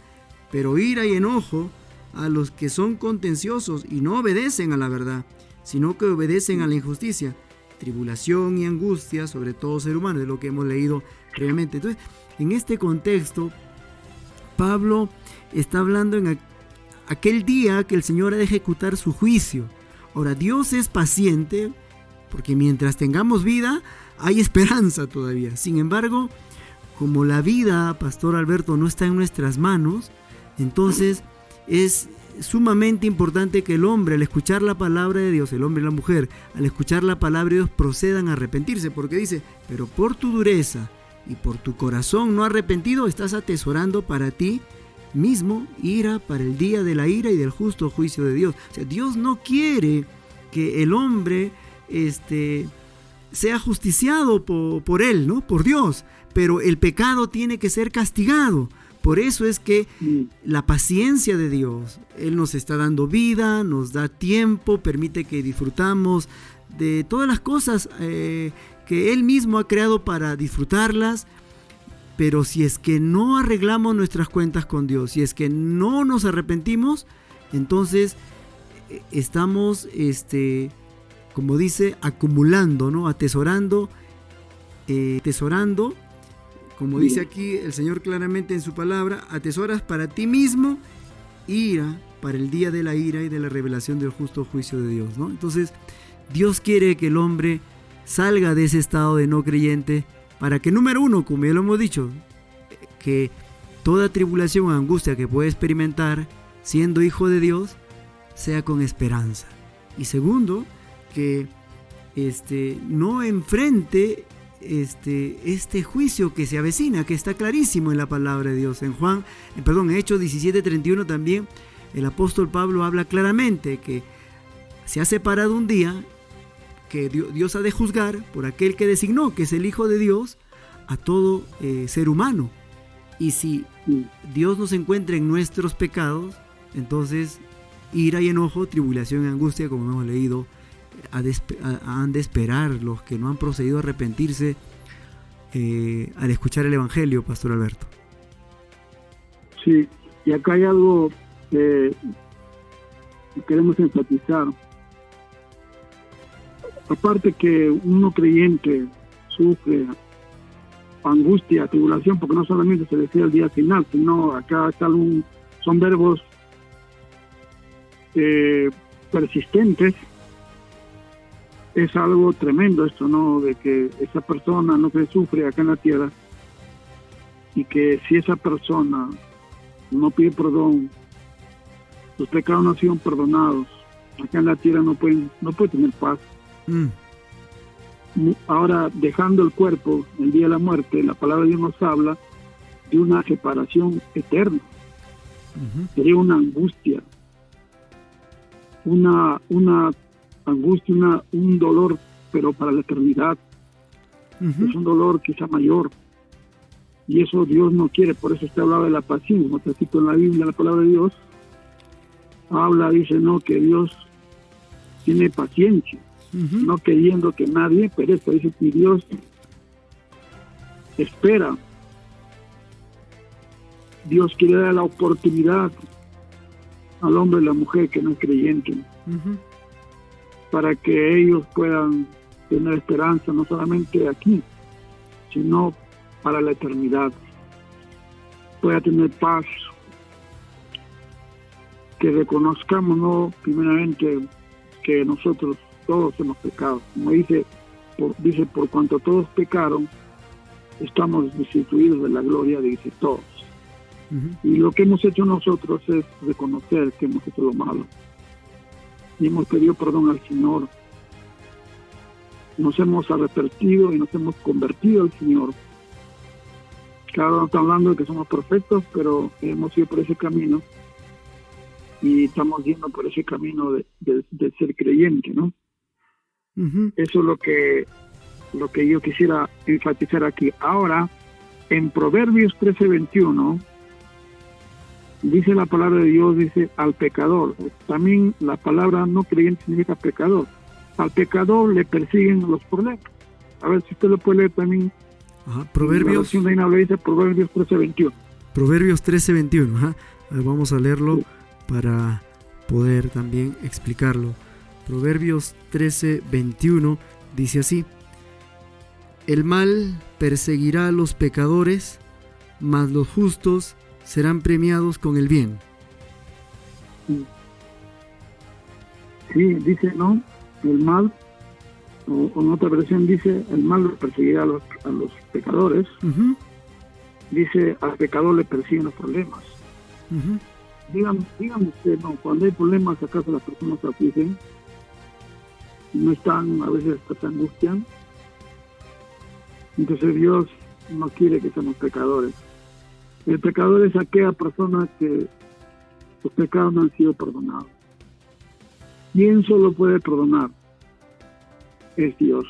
pero ira y enojo a los que son contenciosos y no obedecen a la verdad, sino que obedecen a la injusticia, tribulación y angustia sobre todo ser humano, de lo que hemos leído previamente. Entonces, en este contexto, Pablo está hablando en aquel día que el Señor ha de ejecutar su juicio. Ahora, Dios es paciente porque mientras tengamos vida hay esperanza todavía. Sin embargo, como la vida, Pastor Alberto, no está en nuestras manos, entonces es sumamente importante que el hombre, al escuchar la palabra de Dios, el hombre y la mujer, al escuchar la palabra de Dios, procedan a arrepentirse, porque dice, pero por tu dureza y por tu corazón no arrepentido, estás atesorando para ti mismo ira para el día de la ira y del justo juicio de Dios. O sea, Dios no quiere que el hombre sea justiciado por él, ¿no? Por Dios, pero el pecado tiene que ser castigado. Por eso es que la paciencia de Dios, Él nos está dando vida, nos da tiempo, permite que disfrutamos de todas las cosas que Él mismo ha creado para disfrutarlas. Pero si es que no arreglamos nuestras cuentas con Dios, si es que no nos arrepentimos, entonces estamos, como dice, acumulando, ¿no? Atesorando, como dice aquí el Señor claramente en su palabra, atesoras para ti mismo ira para el día de la ira y de la revelación del justo juicio de Dios, ¿no? Entonces, Dios quiere que el hombre salga de ese estado de no creyente, para que, número uno, como ya lo hemos dicho, que toda tribulación o angustia que puede experimentar siendo hijo de Dios sea con esperanza. Y segundo, que no enfrente este juicio que se avecina, que está clarísimo en la palabra de Dios. En Hechos 17:31 también el apóstol Pablo habla claramente que se ha separado un día que Dios ha de juzgar por aquel que designó, que es el Hijo de Dios, a todo ser humano. Y si Dios nos encuentra en nuestros pecados, entonces ira y enojo, tribulación y angustia, como hemos leído, han de esperar los que no han procedido a arrepentirse al escuchar el Evangelio, Pastor Alberto. Sí, y acá hay algo que queremos enfatizar. Aparte que uno creyente sufre angustia, tribulación, porque no solamente se refiere al día final, sino acá son verbos persistentes. Es algo tremendo esto, ¿no? De que esa persona no se sufre acá en la tierra, y que si esa persona no pide perdón, sus pecados no han sido perdonados, acá en la tierra no puede tener paz. Ahora, dejando el cuerpo el día de la muerte, la palabra de Dios nos habla de una separación eterna. Sería una angustia, una angustia, un dolor, pero para la eternidad. Es un dolor quizá mayor. Y eso Dios no quiere, por eso está hablando de la paciencia. Como está escrito en la Biblia, la palabra de Dios habla, dice, no, que Dios tiene paciencia, no queriendo que nadie perezca. Dice que Dios espera. Dios quiere dar la oportunidad al hombre y la mujer que no es creyente, para que ellos puedan tener esperanza, no solamente aquí, sino para la eternidad. Pueda tener paz, que reconozcamos, ¿no?, primeramente, que nosotros todos hemos pecado. Como dice, por cuanto todos pecaron, estamos destituidos de la gloria, dice todos. Y lo que hemos hecho nosotros es reconocer que hemos hecho lo malo. Y hemos pedido perdón al Señor. Nos hemos arrepentido y nos hemos convertido al Señor. Claro, no estamos hablando de que somos perfectos, pero hemos ido por ese camino. Y estamos yendo por ese camino de ser creyente, ¿no? Eso es lo que yo quisiera enfatizar aquí. Ahora, en Proverbios 13:21, dice la palabra de Dios, dice al pecador. También la palabra no creyente significa pecador. Al pecador le persiguen los problemas. A ver si usted lo puede leer también. Proverbios. La Reina Valera dice Proverbios 13:21. Proverbios 13:21. A ver, vamos a leerlo para poder también explicarlo. Proverbios 13:21 dice así: el mal perseguirá a los pecadores, mas los justos serán premiados con el bien. Sí, dice, ¿no? El mal, o en otra versión dice, el mal perseguirá a los pecadores. Dice, al pecador le persiguen los problemas. Dígame usted, ¿no? Cuando hay problemas, ¿acaso las personas se afligen? No están, a veces hasta se angustian. Entonces Dios no quiere que seamos pecadores. El pecador es aquella persona que sus pecados no han sido perdonados. ¿Quién solo puede perdonar? Es Dios.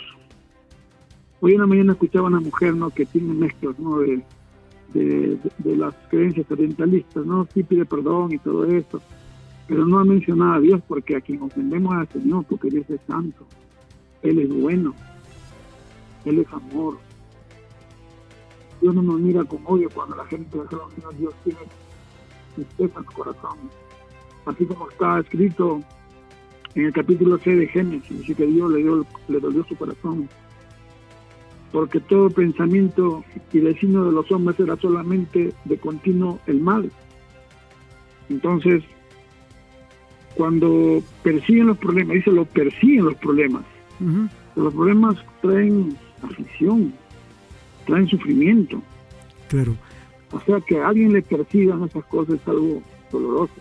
Hoy en la mañana escuchaba a una mujer, ¿no?, que tiene mezclas, ¿no?, de las creencias orientalistas, ¿no? Sí pide perdón y todo eso, pero no ha mencionado a Dios, porque a quien ofendemos al Señor, porque Dios es santo, Él es bueno, Él es amor. Dios no nos mira con odio cuando la gente hace lo que Dios tiene tristeza en su corazón. Así como está escrito en el capítulo 6 de Génesis, dice que Dios le dolió su corazón, porque todo pensamiento y designio de los hombres era solamente de continuo el mal. Entonces, cuando persiguen los problemas, dice, lo persiguen los problemas. Los problemas traen aflicción, traen sufrimiento. Claro. O sea, que a alguien le persigan esas cosas es algo doloroso,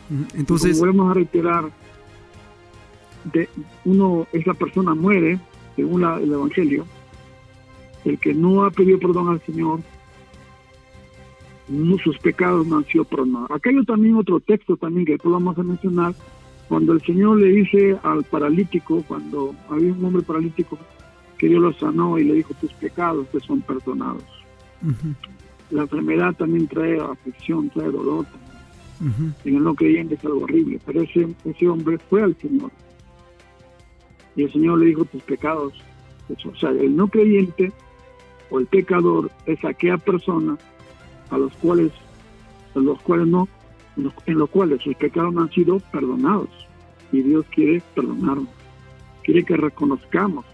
¿no? Entonces, como volvemos a reiterar, esa persona muere, según el Evangelio, el que no ha pedido perdón al Señor, sus pecados no han sido perdonados. Acá hay también otro texto también que después vamos a mencionar, cuando el Señor le dice al paralítico, cuando había un hombre paralítico, que Dios lo sanó y le dijo, tus pecados te son perdonados. La enfermedad también trae aflicción, trae dolor. En el no creyente es algo horrible, pero ese hombre fue al Señor y el Señor le dijo, tus pecados. O sea, el no creyente o el pecador es aquella persona en los cuales sus pecados no han sido perdonados, y Dios quiere perdonarnos, quiere que reconozcamos,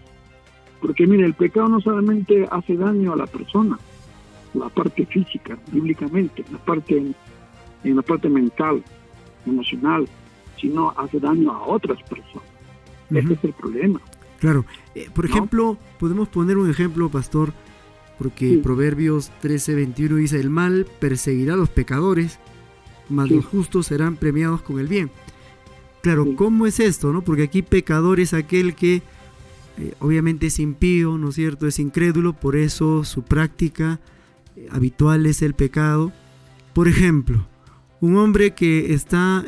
porque mire, el pecado no solamente hace daño a la persona, la parte física, bíblicamente, en la parte mental, emocional, sino hace daño a otras personas. Ese es el problema. Claro. Por ejemplo, podemos poner un ejemplo, pastor, porque Proverbios 13:21 dice, el mal perseguirá a los pecadores, mas los justos serán premiados con el bien. Claro, ¿cómo es esto, no? Porque aquí pecador es aquel que obviamente es impío, ¿no es cierto? Es incrédulo, por eso su práctica habitual es el pecado. Por ejemplo, un hombre que está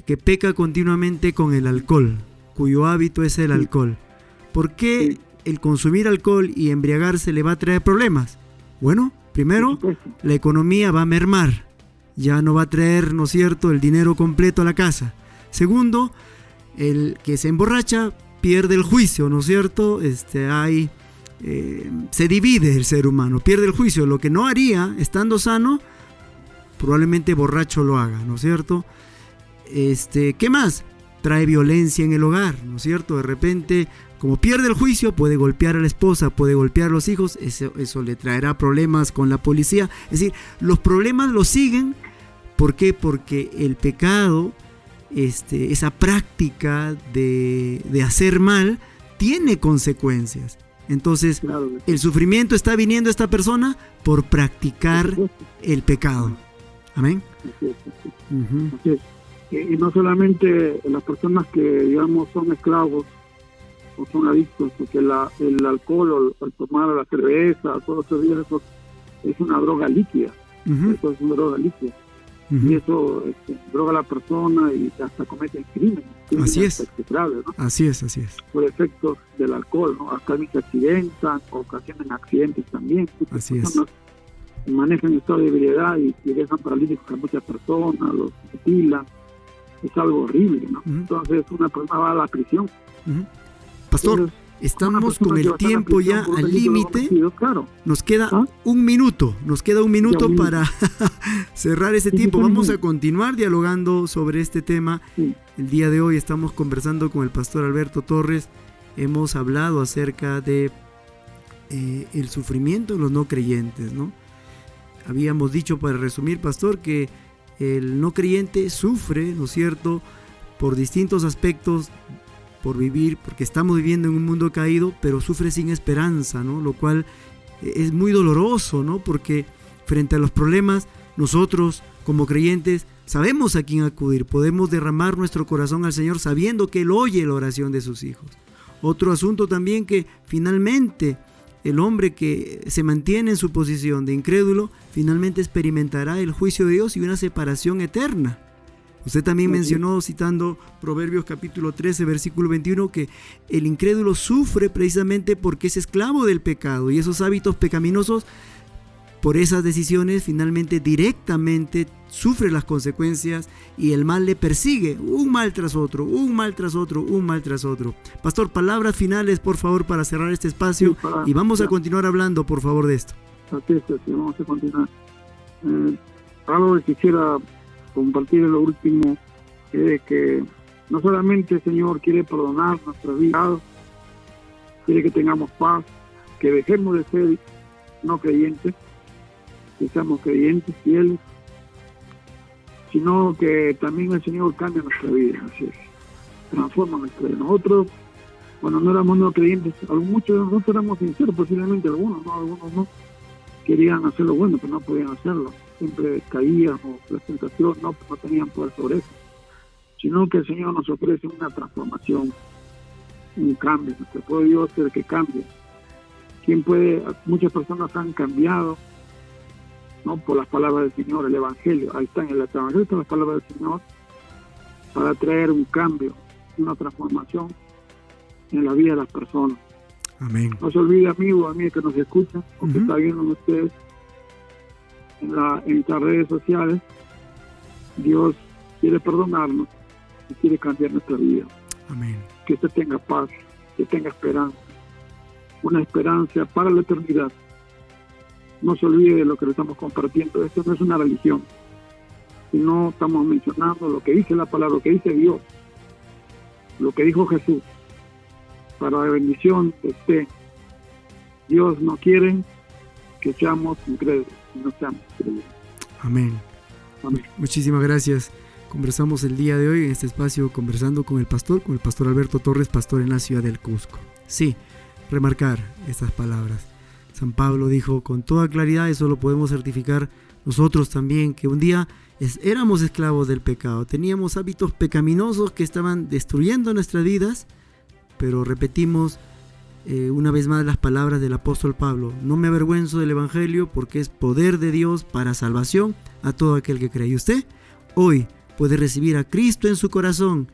que peca continuamente con el alcohol, cuyo hábito es el alcohol. ¿Por qué el consumir alcohol y embriagarse le va a traer problemas? Bueno, primero, la economía va a mermar. Ya no va a traer, ¿no es cierto?, el dinero completo a la casa. Segundo, el que se emborracha pierde el juicio, ¿no es cierto? Se divide el ser humano, pierde el juicio. Lo que no haría estando sano, probablemente borracho lo haga, ¿no es cierto? ¿Qué más? Trae violencia en el hogar, ¿no es cierto? De repente, como pierde el juicio, puede golpear a la esposa, puede golpear a los hijos, eso le traerá problemas con la policía. Es decir, los problemas lo siguen. ¿Por qué? Porque el pecado, esa práctica de hacer mal, tiene consecuencias. Entonces, el sufrimiento está viniendo a esta persona por practicar el pecado. Amén. Así es. Y no solamente las personas que, digamos, son esclavos o son adictos, porque el alcohol o el tomar la cerveza, todos esos días, eso es una droga líquida. Eso es una droga líquida. Y eso droga a la persona y hasta comete el crimen. Así es. Grave, ¿no? Así es. Por efectos del alcohol, ¿no? Hasta se accidentan, ocasionan accidentes también. Así es. Manejan estado de ebriedad y dejan paralíticos a muchas personas, los mutilan. Es algo horrible, ¿no? Entonces una persona va a la prisión. Pastor, entonces, estamos con el tiempo ya al límite. Claro. Nos queda un minuto para cerrar ese tiempo. Vamos a continuar dialogando sobre este tema. El día de hoy estamos conversando con el pastor Alberto Torres. Hemos hablado acerca de el sufrimiento de los no creyentes, ¿no? Habíamos dicho, para resumir, pastor, que el no creyente sufre, ¿no es cierto?, por distintos aspectos, por vivir, porque estamos viviendo en un mundo caído, pero sufre sin esperanza, ¿no? Lo cual es muy doloroso, ¿no? Porque frente a los problemas, nosotros como creyentes sabemos a quién acudir, podemos derramar nuestro corazón al Señor sabiendo que Él oye la oración de sus hijos. Otro asunto también, que finalmente el hombre que se mantiene en su posición de incrédulo, finalmente experimentará el juicio de Dios y una separación eterna. Usted también mencionó, citando Proverbios capítulo 13, versículo 21, que el incrédulo sufre precisamente porque es esclavo del pecado, y esos hábitos pecaminosos, por esas decisiones, finalmente directamente sufre las consecuencias y el mal le persigue, un mal tras otro, un mal tras otro, un mal tras otro. Pastor, palabras finales, por favor, para cerrar este espacio, y vamos a continuar hablando, por favor, de esto. Así es, vamos a continuar. Algo que quisiera compartir en lo último, es que no solamente el Señor quiere perdonar nuestras vidas, quiere que tengamos paz, que dejemos de ser no creyentes, que seamos creyentes fieles, sino que también el Señor cambia nuestra vida, así es, transforma nuestra vida. Nosotros, cuando no éramos no creyentes, muchos de nosotros éramos sinceros, posiblemente algunos no querían hacer lo bueno, pero no podían hacerlo, siempre caían, o la tentación no tenían poder sobre eso, sino que el Señor nos ofrece una transformación, un cambio. Nuestro pueblo Dios es el que cambia. Muchas personas han cambiado, ¿no?, por las palabras del Señor, el Evangelio. Ahí está, en el Evangelio están las palabras del Señor para traer un cambio, una transformación en la vida de las personas. Amén. No se olvide, amigo, que nos escuchan, o que está viendo ustedes en estas redes sociales. Dios quiere perdonarnos y quiere cambiar nuestra vida. Amén. Que usted tenga paz, que tenga esperanza, una esperanza para la eternidad. No se olvide de lo que le estamos compartiendo. Esto no es una religión, sino estamos mencionando lo que dice la palabra, lo que dice Dios, lo que dijo Jesús, para la bendición de usted. Dios no quiere que seamos incrédulos, no seamos creyentes. Amén. Amén. Muchísimas gracias. Conversamos el día de hoy en este espacio, conversando con el pastor Alberto Torres, pastor en la ciudad del Cusco. Sí, remarcar estas palabras. San Pablo dijo con toda claridad, eso lo podemos certificar nosotros también, que un día éramos esclavos del pecado, teníamos hábitos pecaminosos que estaban destruyendo nuestras vidas, pero repetimos una vez más las palabras del apóstol Pablo: no me avergüenzo del Evangelio, porque es poder de Dios para salvación a todo aquel que cree. Y usted hoy puede recibir a Cristo en su corazón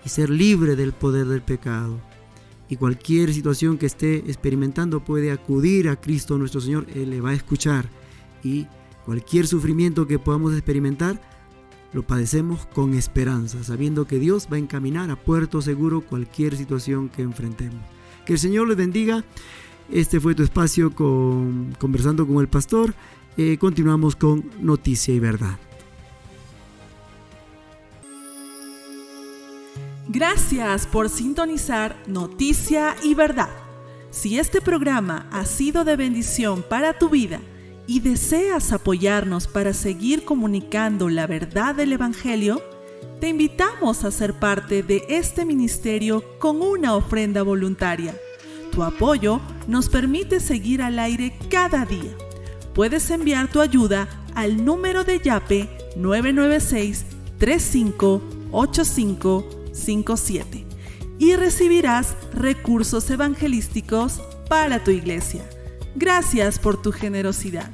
y ser libre del poder del pecado. y cualquier situación que esté experimentando puede acudir a Cristo nuestro Señor. Él le va a escuchar, y cualquier sufrimiento que podamos experimentar lo padecemos con esperanza, sabiendo que Dios va a encaminar a puerto seguro cualquier situación que enfrentemos. Que el Señor les bendiga. Este fue tu espacio conversando con el pastor. Continuamos con Noticia y Verdad. Gracias por sintonizar Noticia y Verdad. Si este programa ha sido de bendición para tu vida y deseas apoyarnos para seguir comunicando la verdad del Evangelio, te invitamos a ser parte de este ministerio con una ofrenda voluntaria. Tu apoyo nos permite seguir al aire cada día. Puedes enviar tu ayuda al número de Yape 996-358557 y recibirás recursos evangelísticos para tu iglesia. Gracias por tu generosidad.